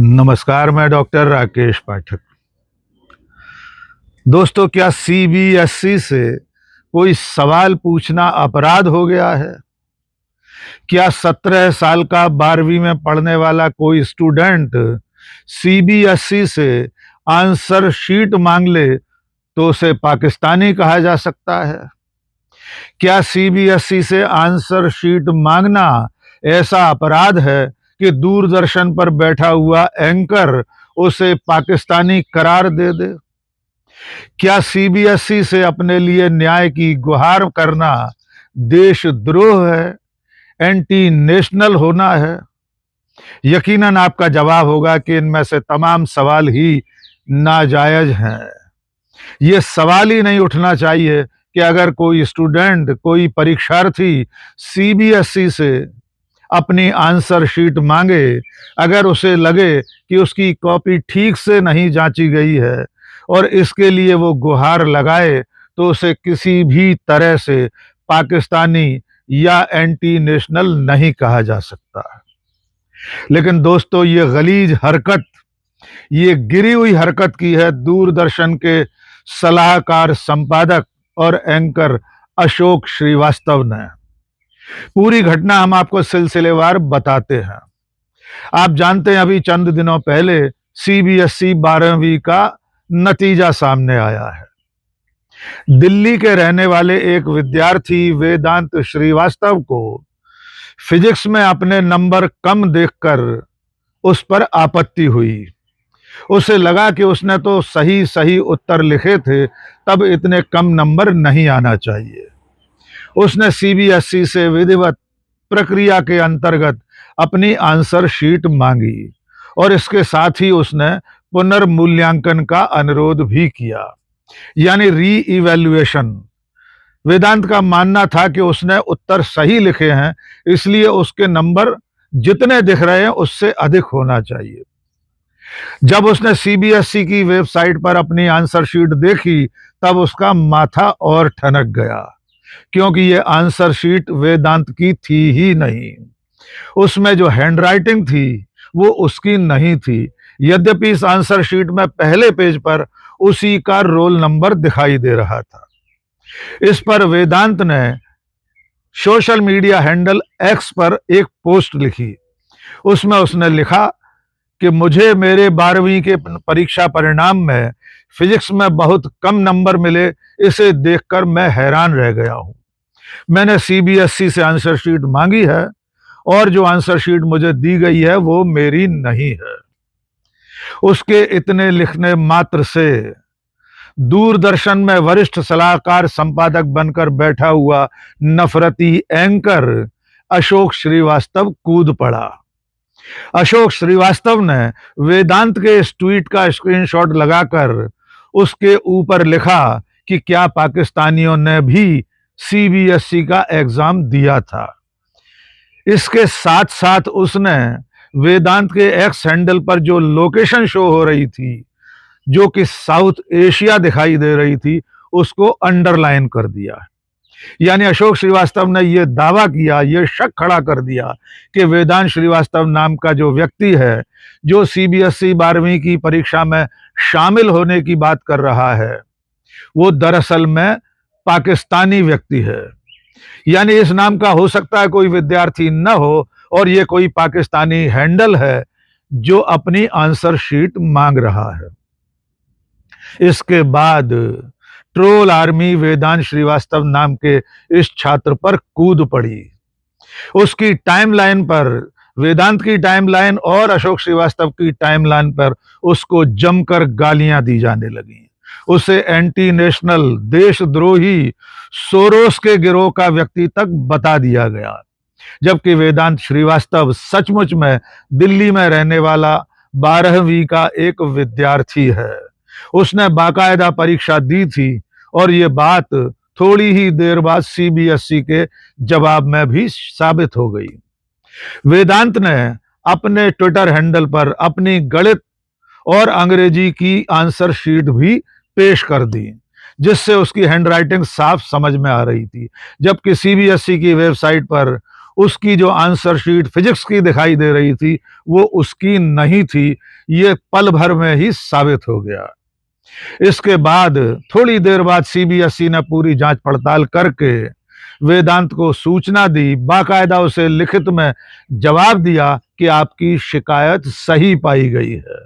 नमस्कार, मैं डॉक्टर राकेश पाठक। दोस्तों, क्या सीबीएसई से कोई सवाल पूछना अपराध हो गया है? क्या 17 साल का 12वीं में पढ़ने वाला कोई स्टूडेंट सीबीएसई से आंसर शीट मांग ले तो उसे पाकिस्तानी कहा जा सकता है? क्या सीबीएसई से आंसर शीट मांगना ऐसा अपराध है कि दूरदर्शन पर बैठा हुआ एंकर उसे पाकिस्तानी करार दे दे? क्या सीबीएसई से अपने लिए न्याय की गुहार करना देशद्रोह है, एंटी नेशनल होना है? यकीनन आपका जवाब होगा कि इनमें से तमाम सवाल ही नाजायज हैं। ये सवाल ही नहीं उठना चाहिए कि अगर कोई स्टूडेंट, कोई परीक्षार्थी सीबीएसई से अपनी आंसर शीट मांगे, अगर उसे लगे कि उसकी कॉपी ठीक से नहीं जांची गई है और इसके लिए वो गुहार लगाए, तो उसे किसी भी तरह से पाकिस्तानी या एंटी नेशनल नहीं कहा जा सकता। लेकिन दोस्तों, ये गलीज हरकत, ये गिरी हुई हरकत की है दूरदर्शन के सलाहकार, संपादक और एंकर अशोक श्रीवास्तव ने। पूरी घटना हम आपको सिलसिलेवार बताते हैं। आप जानते हैं, अभी चंद दिनों पहले सीबीएसई 12वीं का नतीजा सामने आया है। दिल्ली के रहने वाले एक विद्यार्थी वेदांत श्रीवास्तव को फिजिक्स में अपने नंबर कम देखकर उस पर आपत्ति हुई। उसे लगा कि उसने तो सही सही उत्तर लिखे थे, तब इतने कम नंबर नहीं आना चाहिए। उसने सीबीएसई से विधिवत प्रक्रिया के अंतर्गत अपनी आंसर शीट मांगी और इसके साथ ही उसने पुनर्मूल्यांकन का अनुरोध भी किया, यानी री इवैल्यूएशन। वेदांत का मानना था कि उसने उत्तर सही लिखे हैं, इसलिए उसके नंबर जितने दिख रहे हैं उससे अधिक होना चाहिए। जब उसने सीबीएसई की वेबसाइट पर अपनी आंसर शीट देखी, तब उसका माथा और ठनक गया, क्योंकि ये आंसर शीट वेदांत की थी ही नहीं। उसमें जो हैंडराइटिंग थी वो उसकी नहीं थी। यद्यपि इस आंसर शीट में पहले पेज पर उसी का रोल नंबर दिखाई दे रहा था। इस पर वेदांत ने सोशल मीडिया हैंडल एक्स पर एक पोस्ट लिखी। उसमें उसने लिखा कि मुझे मेरे 12वीं के परीक्षा परिणाम में फिजिक्स में बहुत कम नंबर मिले, इसे देखकर मैं हैरान रह गया हूं। मैंने सीबीएसई से आंसर शीट मांगी है और जो आंसर शीट मुझे दी गई है वो मेरी नहीं है। उसके इतने लिखने मात्र से दूरदर्शन में वरिष्ठ सलाहकार, संपादक बनकर बैठा हुआ नफरती एंकर अशोक श्रीवास्तव कूद पड़ा। अशोक श्रीवास्तव ने वेदांत के इस ट्वीट का स्क्रीनशॉट लगाकर उसके ऊपर लिखा कि क्या पाकिस्तानियों ने भी सीबीएसई का एग्जाम दिया था। इसके साथ साथ उसने वेदांत के एक्स हैंडल पर जो लोकेशन शो हो रही थी, जो कि साउथ एशिया दिखाई दे रही थी, उसको अंडरलाइन कर दिया। यानी अशोक श्रीवास्तव ने यह दावा किया, यह शक खड़ा कर दिया कि वेदांत श्रीवास्तव नाम का जो व्यक्ति है, जो सीबीएसई 12वीं की परीक्षा में शामिल होने की बात कर रहा है, वो दरअसल में पाकिस्तानी व्यक्ति है। यानी इस नाम का हो सकता है कोई विद्यार्थी न हो और ये कोई पाकिस्तानी हैंडल है जो अपनी आंसर शीट मांग रहा है। इसके बाद ट्रोल आर्मी वेदांत श्रीवास्तव नाम के इस छात्र पर कूद पड़ी। उसकी टाइमलाइन पर, वेदांत की टाइमलाइन और अशोक श्रीवास्तव की टाइमलाइन पर उसको जमकर गालियां दी जाने लगी। उसे एंटी नेशनल, देशद्रोही, सोरोस के गिरोह का व्यक्ति तक बता दिया गया, जबकि वेदांत श्रीवास्तव सचमुच में दिल्ली में रहने वाला 12वीं का एक विद्यार्थी है। उसने बाकायदा परीक्षा दी थी और ये बात थोड़ी ही देर बाद सीबीएसई के जवाब में भी साबित हो गई। वेदांत ने अपने ट्विटर हैंडल पर अपनी गणित और अंग्रेजी की आंसर शीट भी पेश कर दी, जिससे उसकी हैंडराइटिंग साफ समझ में आ रही थी, जबकि सीबीएसई की वेबसाइट पर उसकी जो आंसर शीट फिजिक्स की दिखाई दे रही थी वो उसकी नहीं थी। ये पल भर में ही साबित हो गया। इसके बाद थोड़ी देर बाद सीबीएसई ने पूरी जांच पड़ताल करके वेदांत को सूचना दी, बाकायदा उसे लिखित में जवाब दिया कि आपकी शिकायत सही पाई गई है।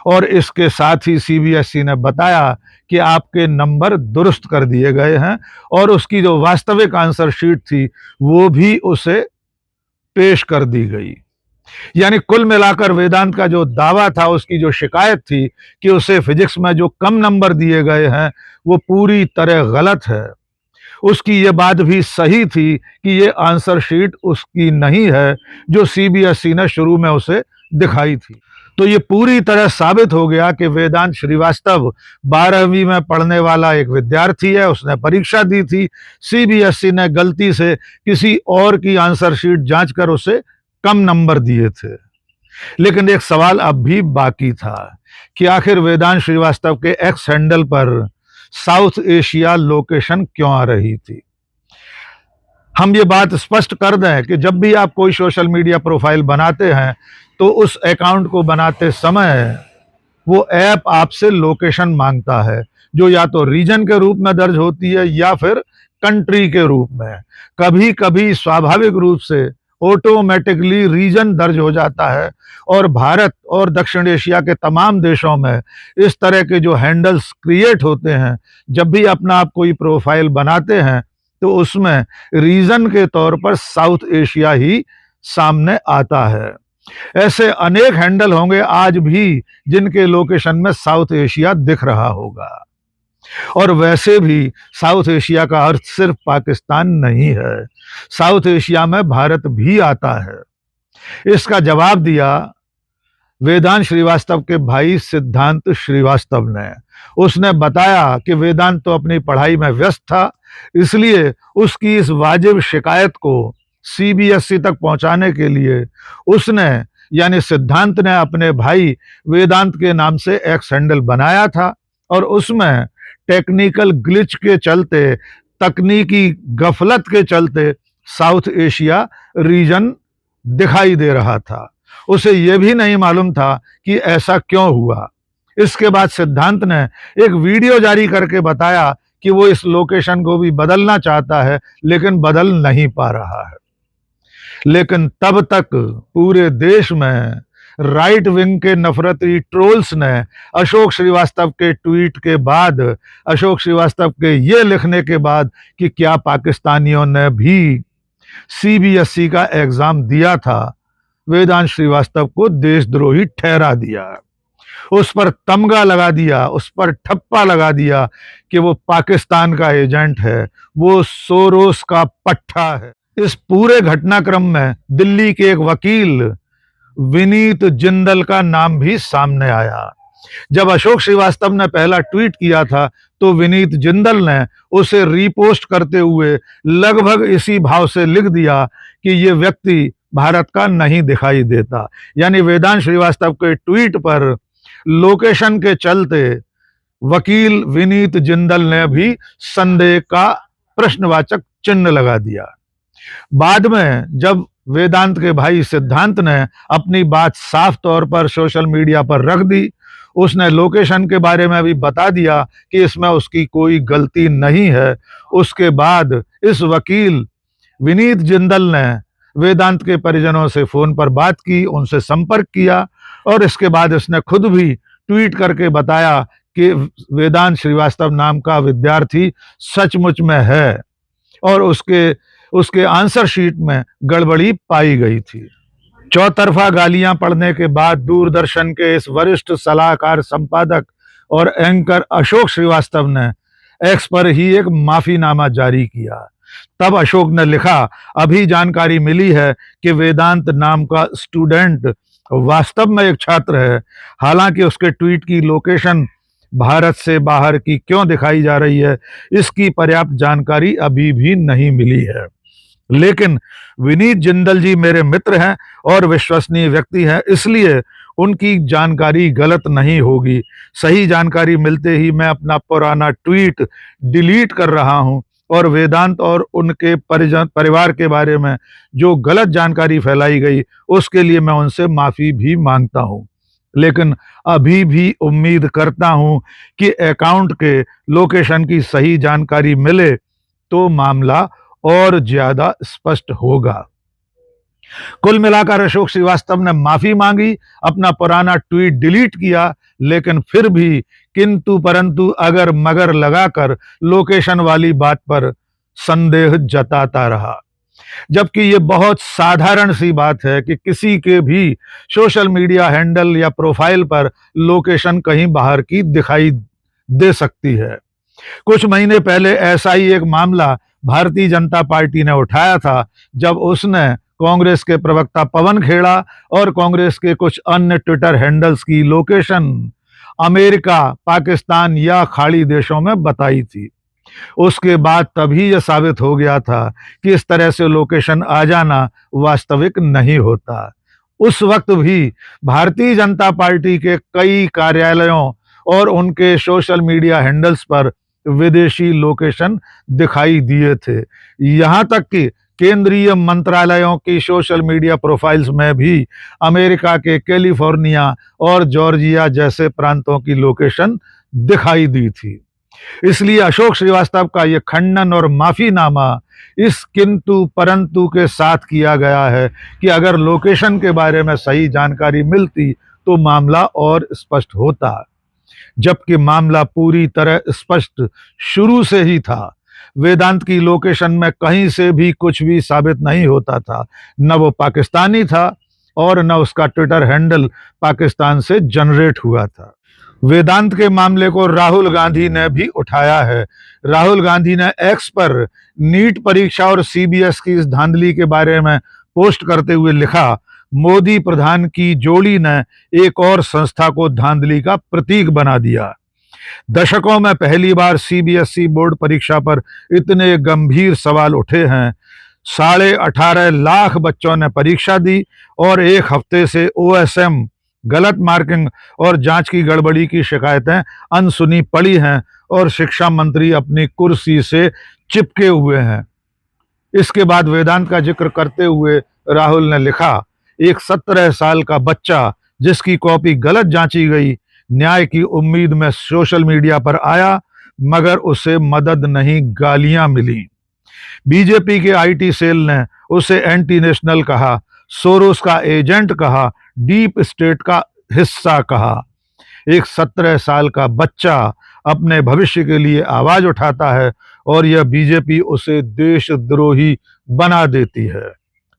और इसके साथ ही सीबीएसई ने बताया कि आपके नंबर दुरुस्त कर दिए गए हैं और उसकी जो वास्तविक आंसर शीट थी वो भी उसे पेश कर दी गई। यानी कुल मिलाकर वेदांत का जो दावा था, उसकी जो शिकायत थी कि उसे फिजिक्स में जो कम नंबर दिए गए हैं वो पूरी तरह गलत है। उसकी ये बात भी सही थी कि ये आंसर शीट उसकी नहीं है जो सीबीएसई ने शुरू में उसे दिखाई थी। तो ये पूरी तरह साबित हो गया कि वेदांत श्रीवास्तव 12वीं में पढ़ने वाला एक विद्यार्थी है। उसने परीक्षा दी थी, सीबीएसई ने गलती से किसी और की आंसर शीट जांचकर उसे कम नंबर दिए थे। लेकिन एक सवाल अब भी बाकी था कि आखिर वेदांत श्रीवास्तव के एक्स हैंडल पर साउथ एशिया लोकेशन क्यों आ रही थी। हम ये बात स्पष्ट कर दें कि जब भी आप कोई सोशल मीडिया प्रोफाइल बनाते हैं तो उस अकाउंट को बनाते समय वो ऐप आपसे लोकेशन मांगता है, जो या तो रीजन के रूप में दर्ज होती है या फिर कंट्री के रूप में। कभी कभी स्वाभाविक रूप से ऑटोमेटिकली रीजन दर्ज हो जाता है और भारत और दक्षिण एशिया के तमाम देशों में इस तरह के जो हैंडल्स क्रिएट होते हैं, जब भी अपना आप कोई प्रोफाइल बनाते हैं तो उसमें रीजन के तौर पर साउथ एशिया ही सामने आता है। ऐसे अनेक हैंडल होंगे आज भी जिनके लोकेशन में साउथ एशिया दिख रहा होगा। और वैसे भी साउथ एशिया का अर्थ सिर्फ पाकिस्तान नहीं है, साउथ एशिया में भारत भी आता है। इसका जवाब दिया वेदांत श्रीवास्तव के भाई सिद्धांत श्रीवास्तव ने। उसने बताया कि वेदांत तो अपनी पढ़ाई में व्यस्त था, इसलिए उसकी इस वाजिब शिकायत को सीबीएसई तक पहुंचाने के लिए उसने यानी सिद्धांत ने अपने भाई वेदांत के नाम से एक्स हैंडल बनाया था और उसमें टेक्निकल ग्लिच के चलते, तकनीकी गफलत के चलते साउथ एशिया रीजन दिखाई दे रहा था। उसे यह भी नहीं मालूम था कि ऐसा क्यों हुआ। इसके बाद सिद्धांत ने एक वीडियो जारी करके बताया कि वो इस लोकेशन को भी बदलना चाहता है लेकिन बदल नहीं पा रहा है। लेकिन तब तक पूरे देश में राइट विंग के नफरती ट्रोल्स ने अशोक श्रीवास्तव के ट्वीट के बाद, अशोक श्रीवास्तव के ये लिखने के बाद कि क्या पाकिस्तानियों ने भी सीबीएसई का एग्जाम दिया था, वेदांत श्रीवास्तव को देशद्रोही ठहरा दिया। उस पर तमगा लगा दिया, उस पर ठप्पा लगा दिया कि वो पाकिस्तान का एजेंट है, वो सोरोस का पट्टा है। इस पूरे घटनाक्रम में दिल्ली के एक वकील विनीत जिंदल का नाम भी सामने आया। जब अशोक श्रीवास्तव ने पहला ट्वीट किया था तो विनीत जिंदल ने उसे रीपोस्ट करते हुए लगभग इसी भाव से लिख दिया कि ये व्यक्ति भारत का नहीं दिखाई देता। यानी वेदांत श्रीवास्तव के ट्वीट पर लोकेशन के चलते वकील विनीत जिंदल ने भी संदेह का प्रश्नवाचक चिन्ह लगा दिया। बाद में जब वेदांत के भाई सिद्धांत ने अपनी बात साफ तौर पर सोशल मीडिया पर रख दी, उसने लोकेशन के बारे में भी बता दिया कि इसमें उसकी कोई गलती नहीं है। उसके बाद इस वकील विनीत जिंदल ने वेदांत के परिजनों से फोन पर बात की, उनसे संपर्क किया और इसके बाद इसने खुद भी ट्वीट करके बताया कि वेदांत श्रीवास्तव नाम का विद्यार्थी सचमुच में है और उसके आंसर शीट में गड़बड़ी पाई गई थी। चौतरफा गालियां पड़ने के बाद दूरदर्शन के इस वरिष्ठ सलाहकार, संपादक और एंकर अशोक श्रीवास्तव ने एक्स पर ही एक माफीनामा जारी किया। तब अशोक ने लिखा, अभी जानकारी मिली है कि वेदांत नाम का स्टूडेंट वास्तव में एक छात्र है। हालांकि उसके ट्वीट की लोकेशन भारत से बाहर की क्यों दिखाई जा रही है, इसकी पर्याप्त जानकारी अभी भी नहीं मिली है। लेकिन विनीत जिंदल जी मेरे मित्र हैं और विश्वसनीय व्यक्ति हैं, इसलिए उनकी जानकारी गलत नहीं होगी। सही जानकारी मिलते ही मैं अपना पुराना ट्वीट डिलीट कर रहा हूं। और वेदांत और उनके परिवार के बारे में जो गलत जानकारी फैलाई गई उसके लिए मैं उनसे माफी भी मांगता हूं। लेकिन अभी भी उम्मीद करता हूं कि अकाउंट के लोकेशन की सही जानकारी मिले तो मामला और ज्यादा स्पष्ट होगा। कुल मिलाकर अशोक श्रीवास्तव ने माफी मांगी, अपना पुराना ट्वीट डिलीट किया, लेकिन फिर भी किंतु परंतु अगर मगर लगाकर लोकेशन वाली बात पर संदेह जताता रहा। जबकि ये बहुत साधारण सी बात है कि किसी के भी सोशल मीडिया हैंडल या प्रोफाइल पर लोकेशन कहीं बाहर की दिखाई दे सकती है। कुछ महीने पहले ऐसा ही एक मामला भारतीय जनता पार्टी ने उठाया था, जब उसने कांग्रेस के प्रवक्ता पवन खेड़ा और कांग्रेस के कुछ अन्य ट्विटर हैंडल्स की लोकेशन अमेरिका, पाकिस्तान या खाड़ी देशों में बताई थी। उसके बाद तभी यह साबित हो गया था कि इस तरह से लोकेशन आ जाना वास्तविक नहीं होता। उस वक्त भी भारतीय जनता पार्टी के कई कार्यालयों और उनके सोशल मीडिया हैंडल्स पर विदेशी लोकेशन दिखाई दिए थे। यहां तक कि केंद्रीय मंत्रालयों की सोशल मीडिया प्रोफाइल्स में भी अमेरिका के कैलिफोर्निया और जॉर्जिया जैसे प्रांतों की लोकेशन दिखाई दी थी। इसलिए अशोक श्रीवास्तव का यह खंडन और माफीनामा इस किंतु परंतु के साथ किया गया है कि अगर लोकेशन के बारे में सही जानकारी मिलती तो मामला और स्पष्ट होता, जबकि मामला पूरी तरह स्पष्ट शुरू से ही था। वेदांत की लोकेशन में कहीं से भी कुछ भी साबित नहीं होता था। न वो पाकिस्तानी था और न उसका ट्विटर हैंडल पाकिस्तान से जनरेट हुआ था। वेदांत के मामले को राहुल गांधी ने भी उठाया है। राहुल गांधी ने एक्स पर नीट परीक्षा और सीबीएस की इस धांधली के बारे में पोस्ट करते हुए लिखा, मोदी प्रधान की जोड़ी ने एक और संस्था को धांधली का प्रतीक बना दिया। दशकों में पहली बार सीबीएसई बोर्ड परीक्षा पर इतने गंभीर सवाल उठे हैं। 18.5 लाख बच्चों ने परीक्षा दी और एक हफ्ते से ओएसएम, गलत मार्किंग और जांच की गड़बड़ी की शिकायतें अनसुनी पड़ी हैं और शिक्षा मंत्री अपनी कुर्सी से चिपके हुए हैं। इसके बाद वेदांत का जिक्र करते हुए राहुल ने लिखा, एक 17 साल का बच्चा जिसकी कॉपी गलत जांची गई, न्याय की उम्मीद में सोशल मीडिया पर आया, मगर उसे मदद नहीं गालियां मिली। बीजेपी के आईटी सेल ने उसे एंटी नेशनल कहा, सोरोस का एजेंट कहा, डीप स्टेट का हिस्सा कहा। एक 17 साल का बच्चा अपने भविष्य के लिए आवाज उठाता है और यह बीजेपी उसे देशद्रोही बना देती है।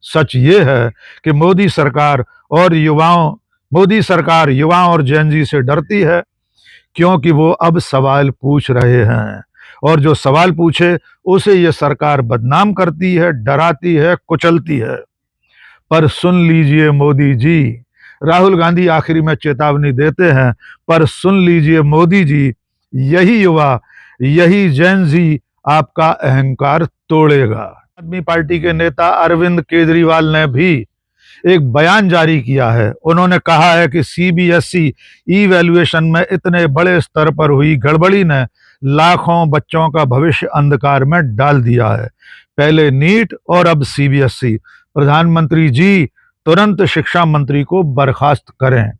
सच ये है कि मोदी सरकार युवाओं और जेनजी से डरती है, क्योंकि वो अब सवाल पूछ रहे हैं और जो सवाल पूछे उसे ये सरकार बदनाम करती है, डराती है, कुचलती है। पर सुन लीजिए मोदी जी, राहुल गांधी आखिरी में चेतावनी देते हैं, पर सुन लीजिए मोदी जी, यही युवा, यही जेनजी आपका अहंकार तोड़ेगा। आदमी पार्टी के नेता अरविंद केजरीवाल ने भी एक बयान जारी किया है। उन्होंने कहा है कि सीबीएसई इवैल्यूएशन में इतने बड़े स्तर पर हुई गड़बड़ी ने लाखों बच्चों का भविष्य अंधकार में डाल दिया है। पहले नीट और अब सीबीएसई। प्रधानमंत्री जी तुरंत शिक्षा मंत्री को बर्खास्त करें।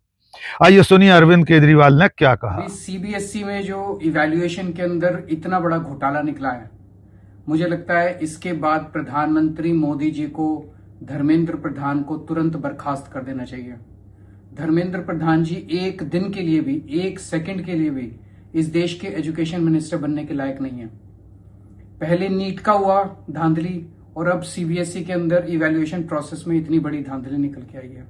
आइए सुनिए अरविंद केजरीवाल ने क्या कहा। सीबीएसई में जो इवैल्यूएशन के अंदर इतना बड़ा घोटाला निकला है, मुझे लगता है इसके बाद प्रधानमंत्री मोदी जी को धर्मेंद्र प्रधान को तुरंत बर्खास्त कर देना चाहिए। धर्मेंद्र प्रधान जी एक दिन के लिए भी, एक सेकंड के लिए भी इस देश के एजुकेशन मिनिस्टर बनने के लायक नहीं है। पहले नीट का हुआ धांधली और अब सीबीएसई के अंदर इवैल्यूएशन प्रोसेस में इतनी बड़ी धांधली निकल के आई है।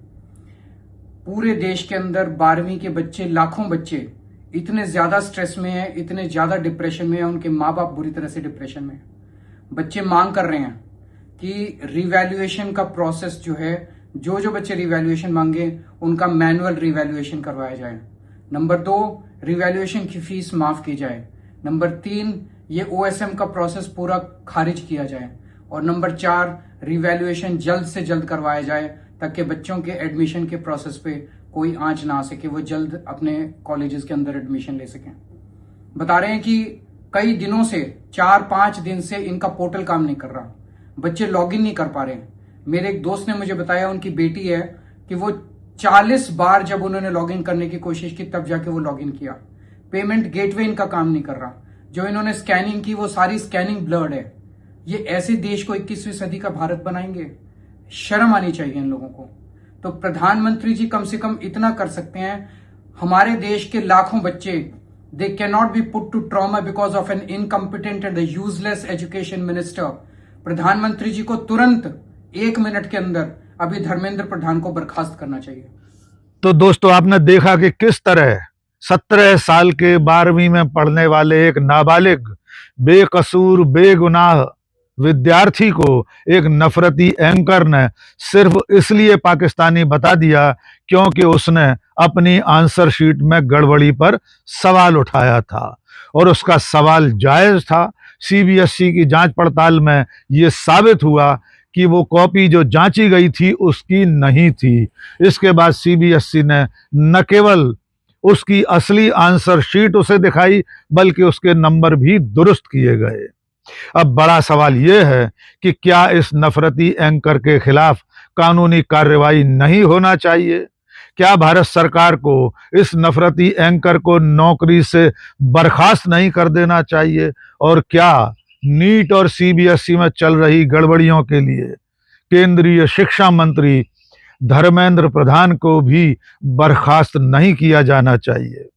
पूरे देश के अंदर 12वीं के बच्चे, लाखों बच्चे इतने ज्यादा स्ट्रेस में हैं, इतने ज्यादा डिप्रेशन में हैं, उनके माँ बाप बुरी तरह से डिप्रेशन में हैं। बच्चे मांग कर रहे हैं कि रिवैल्यूएशन का प्रोसेस जो है, जो बच्चे रिवैल्यूएशन मांगे उनका मैनुअल रिवैल्यूएशन करवाया जाए। नंबर 2, रिवैल्यूएशन की फीस माफ की जाए। नंबर 3, ये ओएसएम का प्रोसेस पूरा खारिज किया जाए। और नंबर 4, रिवैल्यूएशन जल्द से जल्द करवाया जाए ताकि बच्चों के एडमिशन के प्रोसेस पे कोई आंच ना आ सके, वो जल्द अपने कॉलेजेस के अंदर एडमिशन ले सकें। बता रहे हैं कि कई दिनों से 4-5 दिन से इनका पोर्टल काम नहीं कर रहा, बच्चे लॉगिन नहीं कर पा रहे हैं। मेरे एक दोस्त ने मुझे बताया, उनकी बेटी है, कि वो 40 बार जब उन्होंने लॉगिन करने की कोशिश की तब जाके वो लॉगिन किया। पेमेंट गेटवे इनका काम नहीं कर रहा, जो इन्होंने स्कैनिंग की वो सारी स्कैनिंग ब्लर्ड है। ये ऐसे देश को 21वीं सदी का भारत बनाएंगे? शर्म आनी चाहिए इन लोगों को। तो प्रधानमंत्री जी कम से कम इतना कर सकते हैं, हमारे देश के लाखों बच्चे, they can not be put to trauma because of an incompetent and useless education minister. प्रधानमंत्री जी को तुरंत 1 मिनट के अंदर अभी धर्मेंद्र प्रधान को बर्खास्त करना चाहिए। तो दोस्तों, आपने देखा कि किस तरह 17 साल के 12वीं में पढ़ने वाले एक नाबालिग बेकसूर बेगुनाह विद्यार्थी को एक नफरती एंकर ने सिर्फ इसलिए पाकिस्तानी बता दिया क्योंकि उसने अपनी आंसर शीट में गड़बड़ी पर सवाल उठाया था, और उसका सवाल जायज था। सीबीएसई की जांच पड़ताल में यह साबित हुआ कि वो कॉपी जो जांची गई थी उसकी नहीं थी। इसके बाद सीबीएसई ने न केवल उसकी असली आंसर शीट उसे दिखाई बल्कि उसके नंबर भी दुरुस्त किए गए। अब बड़ा सवाल यह है कि क्या इस नफरती एंकर के खिलाफ कानूनी कार्रवाई नहीं होना चाहिए? क्या भारत सरकार को इस नफरती एंकर को नौकरी से बर्खास्त नहीं कर देना चाहिए? और क्या नीट और सीबीएसई में चल रही गड़बड़ियों के लिए केंद्रीय शिक्षा मंत्री धर्मेंद्र प्रधान को भी बर्खास्त नहीं किया जाना चाहिए?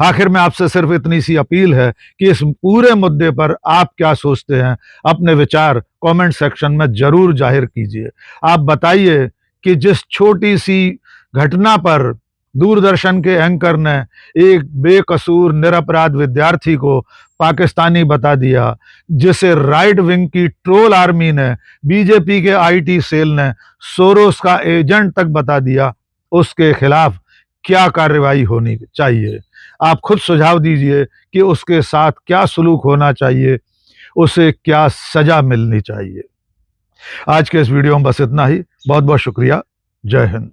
आखिर में आपसे सिर्फ इतनी सी अपील है कि इस पूरे मुद्दे पर आप क्या सोचते हैं, अपने विचार कमेंट सेक्शन में जरूर जाहिर कीजिए। आप बताइए कि जिस छोटी सी घटना पर दूरदर्शन के एंकर ने एक बेकसूर निरपराध विद्यार्थी को पाकिस्तानी बता दिया, जिसे राइट विंग की ट्रोल आर्मी ने, बीजेपी के आईटी सेल ने सोरोस का एजेंट तक बता दिया, उसके खिलाफ क्या कार्रवाई होनी चाहिए? आप खुद सुझाव दीजिए कि उसके साथ क्या सलूक होना चाहिए, उसे क्या सजा मिलनी चाहिए। आज के इस वीडियो में बस इतना ही। बहुत बहुत शुक्रिया। जय हिंद।